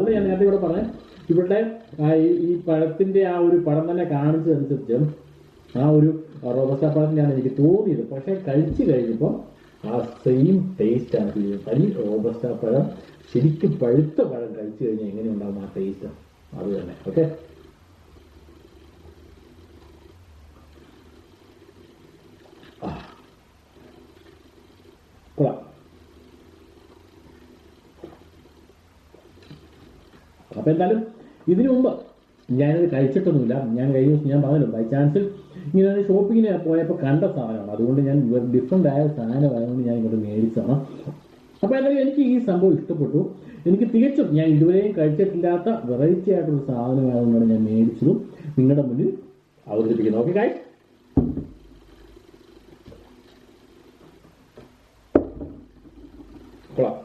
അത് ഞാൻ നേരത്തെ ഇവിടെ പറഞ്ഞ ഇവിടെ ഈ പഴത്തിന്റെ ആ ഒരു പഴം തന്നെ കാണിച്ചതനുസരിച്ച് ആ ഒരു റോബസ്റ്റ പഴത്തിൻ്റെയാണ് എനിക്ക് തോന്നിയത്. പക്ഷെ കഴിച്ചു കഴിഞ്ഞപ്പോൾ ആ സെയിം ടേസ്റ്റ് ആണ് ഫീൽ ചെയ്യുന്നത്. തനി റോബസ്റ്റ പഴം ശരിക്കും പഴുത്ത പഴം കഴിച്ചു കഴിഞ്ഞാൽ എങ്ങനെ ഉണ്ടാകും ആ ടേസ്റ്റ് അത് തന്നെ. ഓക്കെ, കൊള്ളാം. അപ്പൊ എന്തായാലും ഇതിനു മുമ്പ് ഞാനത് കഴിച്ചിട്ടൊന്നുമില്ല. ഞാൻ കഴിഞ്ഞ ദിവസം ഞാൻ പറഞ്ഞല്ലോ ബൈ ചാൻസിൽ ഇങ്ങനെ ഷോപ്പിങ്ങിന് പോയപ്പോൾ കണ്ട സാധനമാണ്. അതുകൊണ്ട് ഞാൻ ഡിഫറെൻ്റ് ആയ സാധനമായതുകൊണ്ട് ഞാൻ ഇങ്ങോട്ട് മേടിച്ചതാണ്. അപ്പോൾ എന്തായാലും എനിക്ക് ഈ സംഭവം ഇഷ്ടപ്പെട്ടു. എനിക്ക് തികച്ചും ഞാൻ ഇതുവരെയും കഴിച്ചിട്ടില്ലാത്ത വെറൈറ്റി ആയിട്ടുള്ള സാധനമായതുകൊണ്ടാണ് ഞാൻ മേടിച്ചതും നിങ്ങളുടെ മുന്നിൽ അവതരിപ്പിക്കുന്നത്. ഓക്കെ ഗൈസ്, കൊള്ളാം.